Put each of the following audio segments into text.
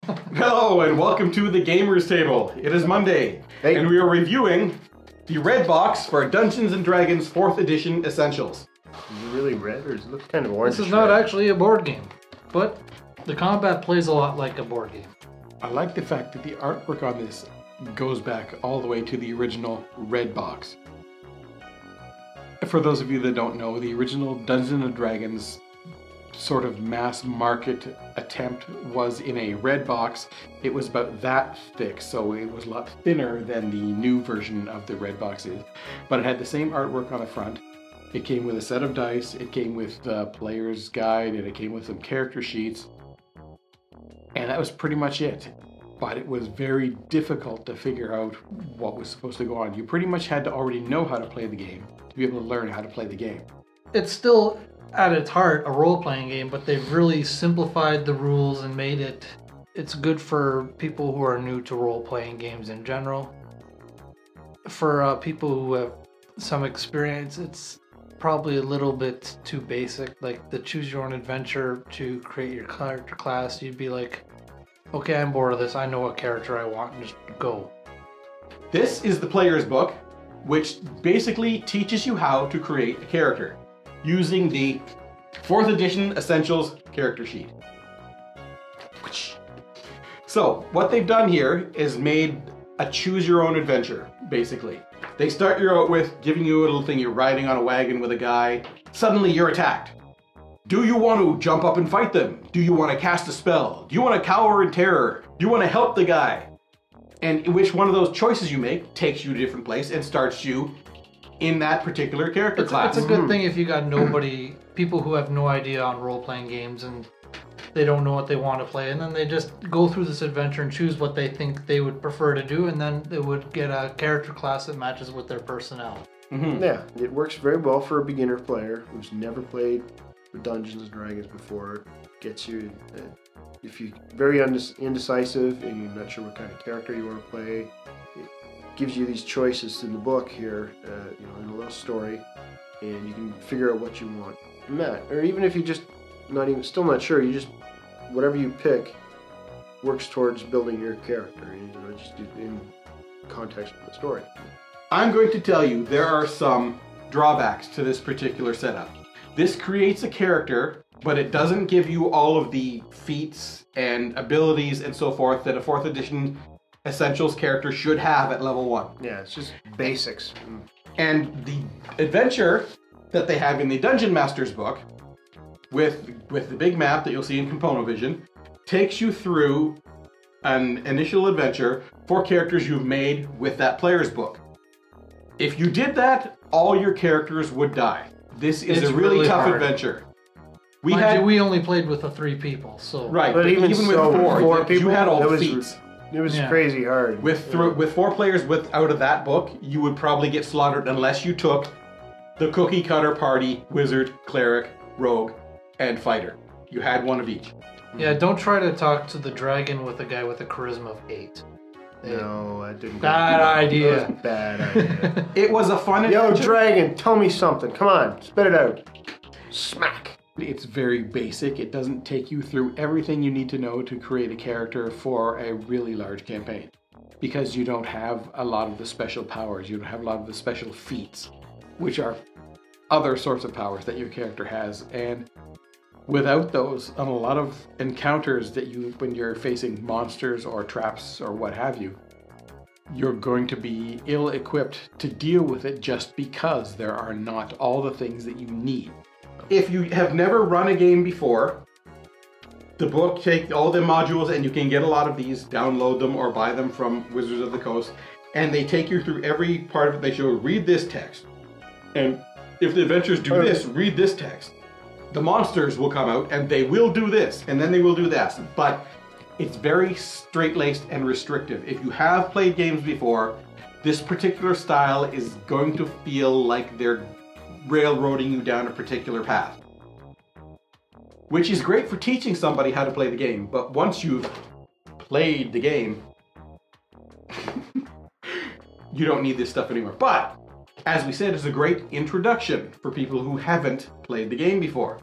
Hello and welcome to the Gamers Table. It is Monday, and we are reviewing the red box for Dungeons & Dragons 4th Edition Essentials. Is it really red, or does it look kind of orange? This is not actually a board game, but the combat plays a lot like a board game. I like the fact that the artwork on this goes back all the way to the original red box. For those of you that don't know, the original Dungeons & Dragons sort of mass market attempt was in a red box. It was about that thick, so it was a lot thinner than the new version of the red box is. But it had the same artwork on the front. It came with a set of dice, it came with the player's guide, and it came with some character sheets. And that was pretty much it. But it was very difficult to figure out what was supposed to go on. You pretty much had to already know how to play the game to be able to learn how to play the game. It's still, at its heart, a role-playing game, but they've really simplified the rules and made it's good for people who are new to role-playing games in general. For people who have some experience, it's probably a little bit too basic. Like the choose your own adventure to create your character class, you'd be like, okay, I'm bored of this. I know what character I want, and just go. This is the player's book, which basically teaches you how to create a character using the 4th Edition Essentials character sheet. So what they've done here is made a choose your own adventure, basically. They start you out with giving you a little thing. You're riding on a wagon with a guy. Suddenly you're attacked. Do you want to jump up and fight them? Do you want to cast a spell? Do you want to cower in terror? Do you want to help the guy? And which one of those choices you make takes you to a different place and starts you in that particular character class. It's a good thing if you got people who have no idea on role-playing games and they don't know what they want to play, and then they just go through this adventure and choose what they think they would prefer to do, and then they would get a character class that matches with their personality. Mm-hmm. Yeah, it works very well for a beginner player who's never played Dungeons & Dragons before. Gets you, if you're very indecisive and you're not sure what kind of character you want to play, it gives you these choices in the book here, in a little story, and you can figure out what you want from that. Or even if you just still not sure, you just whatever you pick works towards building your character, just in context of the story. I'm going to tell you there are some drawbacks to this particular setup. This creates a character, but it doesn't give you all of the feats and abilities and so forth that a 4th Edition Essentials character should have at level 1. Yeah, it's just basics. And the adventure that they have in the Dungeon Master's book, with the big map that you'll see in Componovision, takes you through an initial adventure for characters you've made with that player's book. If you did that, all your characters would die. This is a really tough adventure. We only played with the 3 people, so right. But even with four people, you had all the feats. It was crazy hard. With 4 players out of that book, you would probably get slaughtered unless you took the cookie cutter party: wizard, cleric, rogue, and fighter. You had one of each. Yeah, don't try to talk to the dragon with a guy with a charisma of 8. No, I didn't. Bad idea. That was a bad idea. It was a fun adventure. Yo, dragon, tell me something. Come on, spit it out. Smack. It's very basic. It doesn't take you through everything you need to know to create a character for a really large campaign, because you don't have a lot of the special powers. You don't have a lot of the special feats, which are other sorts of powers that your character has. And without those, on a lot of encounters that when you're facing monsters or traps or what have you, you're going to be ill-equipped to deal with it just because there are not all the things that you need. If you have never run a game before, the book takes all the modules, and you can get a lot of these, download them or buy them from Wizards of the Coast, and they take you through every part of it. They show, read this text, and if the adventurers do this, read this text. The monsters will come out and they will do this, and then they will do that. But it's very straight-laced and restrictive. If you have played games before, this particular style is going to feel like they're railroading you down a particular path. Which is great for teaching somebody how to play the game, but once you've played the game, you don't need this stuff anymore. But as we said, it's a great introduction for people who haven't played the game before.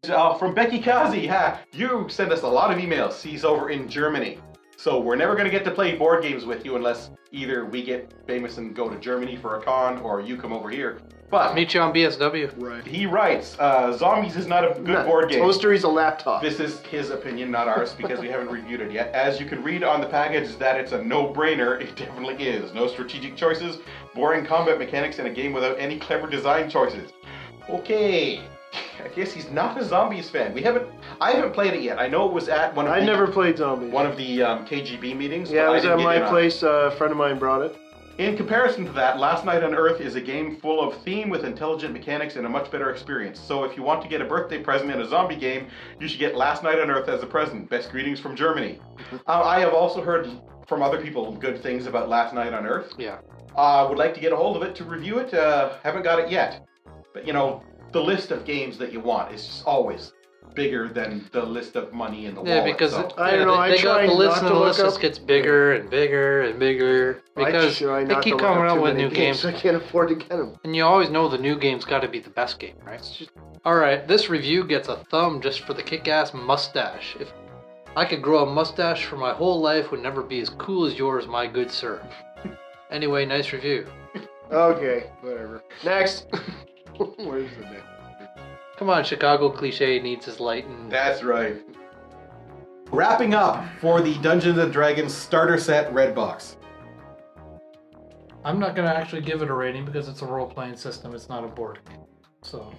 From Becky Kazi, you send us a lot of emails. She's over in Germany. So we're never going to get to play board games with you unless either we get famous and go to Germany for a con or you come over here. But Meet you on BSW. Right. he writes, Zombies is not a good board game. Toaster is a laptop. This is his opinion, not ours, because we haven't reviewed it yet. As you can read on the package that it's a no-brainer, it definitely is. No strategic choices, boring combat mechanics, and a game without any clever design choices. Okay, I guess he's not a Zombies fan. I haven't played it yet. I know it was at one of I never played Zombies. one of the KGB meetings. Yeah, but it was I at didn't my get in on it. place. A friend of mine brought it. In comparison to that, Last Night on Earth is a game full of theme with intelligent mechanics and a much better experience. So if you want to get a birthday present in a zombie game, you should get Last Night on Earth as a present. Best greetings from Germany. I have also heard from other people good things about Last Night on Earth. Yeah. Would like to get a hold of it to review it. Haven't got it yet. But you know, the list of games that you want is just always bigger than the list of money in the Yeah, wallet. because so. I don't know, I they got try the list not and to the look list just up- gets bigger and bigger and bigger because I try they not keep to look coming up out too with many new games. I can't afford to get them. And you always know the new game's got to be the best game, right? Alright, this review gets a thumb just for the kick-ass mustache. If I could grow a mustache for my whole life, would never be as cool as yours, my good sir. Anyway, nice review. Okay, whatever. Next. Where's the next? Come on, Chicago cliche needs his light and... That's right. Wrapping up for the Dungeons & Dragons starter set red box. I'm not going to actually give it a rating because it's a role-playing system, it's not a board game. So,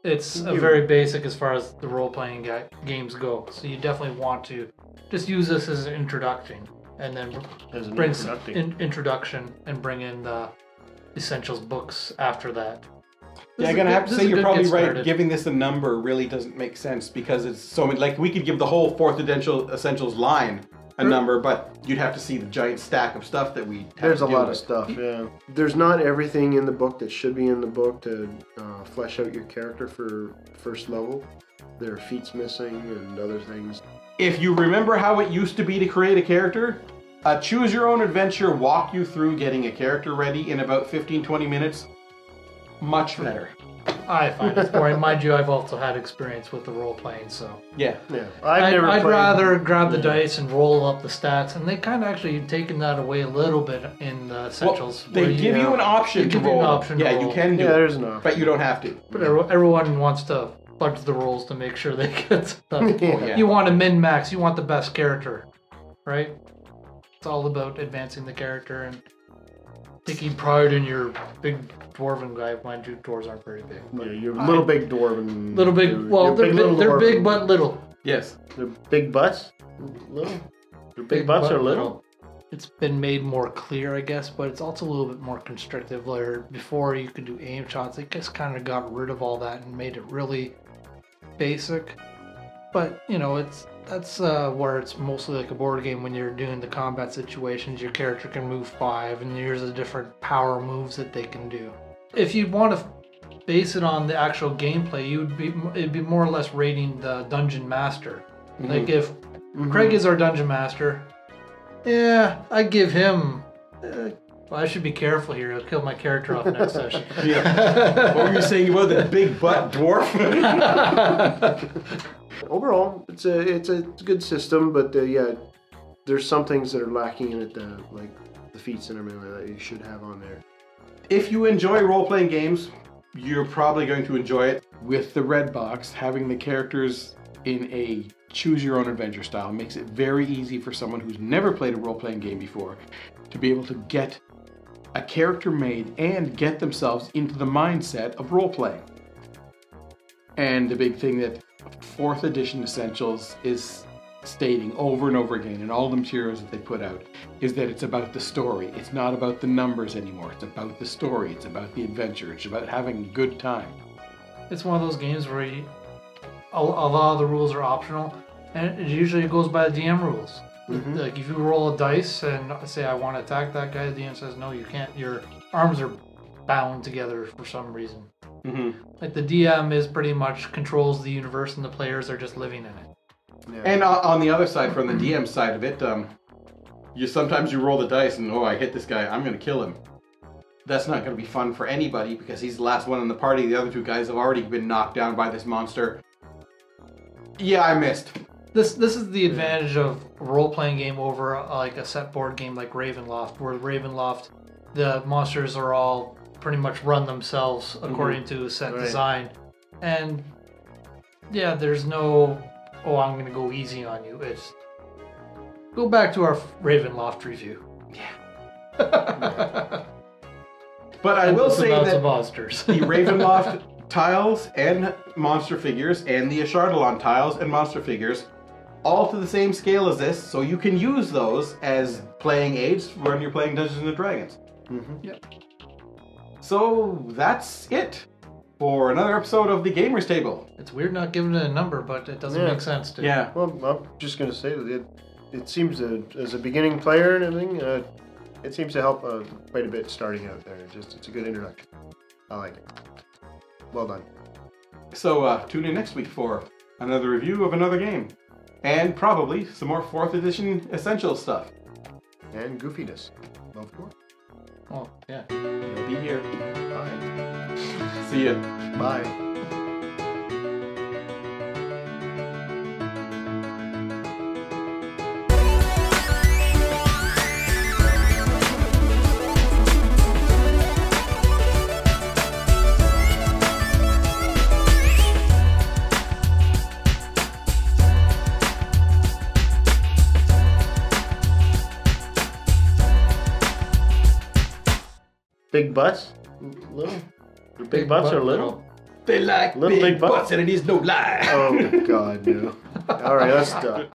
it's a very basic as far as the role-playing games go. So you definitely want to just use this as an introduction and then As an bring some introductory. introduction and bring in the essentials books after that. Yeah, I'm gonna have to say This is a you're good probably get right. started. Giving this a number really doesn't make sense because it's so many. Like we could give the whole fourth essentials line a number, but you'd have to see the giant stack of stuff that we. There's a lot of stuff, yeah. There's not everything in the book that should be in the book to flesh out your character for first level. There are feats missing and other things. If you remember how it used to be to create a character, a choose your own adventure walk you through getting a character ready in about 15-20 minutes. Much better. I find it boring. Mind you, I've also had experience with the role-playing, so... Yeah. Yeah, I'd I'd played- rather grab the dice and roll up the stats, and they kind of actually taken that away a little bit in the essentials. Well, they give you an option They to give you an roll. option to Yeah, roll. you can do Yeah, it, there's enough. but you don't have to. But everyone wants to fudge the rolls to make sure they get stuff. Yeah. You want to min-max, you want the best character, right? It's all about advancing the character and taking pride in your big dwarven guy. Mind you, dwarves aren't very big. But Yeah, you're a little big dwarven. little big, dude. well, You're they're, little they're dwarven. big but little. Yes. They're big butts? Little? Their big butts but are little? It's been made more clear, I guess, but it's also a little bit more constrictive. Where before you could do aim shots, they just kind of got rid of all that and made it really basic. But you know, that's where it's mostly like a board game. When you're doing the combat situations, your character can move 5, and here's the different power moves that they can do. If you want to base it on the actual gameplay, it'd be more or less rating the dungeon master. Like if Craig is our dungeon master, yeah, I give him. Well, I should be careful here. I'll kill my character off next session. Yeah. What were you saying about the big butt dwarf? Overall, it's a good system, but yeah, there's some things that are lacking in it, like the feats and everything like that you should have on there. If you enjoy role-playing games, you're probably going to enjoy it. With the red box, having the characters in a choose-your-own-adventure style makes it very easy for someone who's never played a role-playing game before to be able to get a character made and get themselves into the mindset of role-playing. And the big thing that 4th edition Essentials is stating over and over again in all the materials that they put out is that it's about the story. It's not about the numbers anymore. It's about the story. It's about the adventure. It's about having a good time. It's one of those games where a lot of the rules are optional, and it usually goes by the DM rules. Like if you roll a dice and say I want to attack that guy, the DM says no, you can't. Your arms are bound together for some reason. Like the DM is pretty much controls the universe, and the players are just living in it. Yeah. And on the other side, from the DM side of it, sometimes you roll the dice and, oh, I hit this guy, I'm going to kill him. That's not going to be fun for anybody because he's the last one in the party. The other 2 guys have already been knocked down by this monster. Yeah, I missed. This is the advantage of a role-playing game over like a set board game like Ravenloft, where Ravenloft, the monsters are all pretty much run themselves according to a set design. And yeah, there's no, oh, I'm going to go easy on you. It's go back to our Ravenloft review. But I will say Lots that of monsters. the Ravenloft tiles and monster figures and the Ashardalon tiles and monster figures all to the same scale as this, so you can use those as playing aids when you're playing Dungeons and Dragons. Yep. So that's it for another episode of the Gamers Table. It's weird not giving it a number, but it doesn't make sense to. Yeah. Well, I'm just going to say that it seems that as a beginning player and everything, it seems to help quite a bit starting out there. It's a good introduction. I like it. Well done. So tune in next week for another review of another game. And probably some more 4th edition essential stuff. And goofiness. Of course. Oh, yeah. You'll be here. Bye. See ya. Bye. Big butts? Little? Big butts are little? They like Little big butts. and it is no lie. Oh, God, no. All right, let's stop.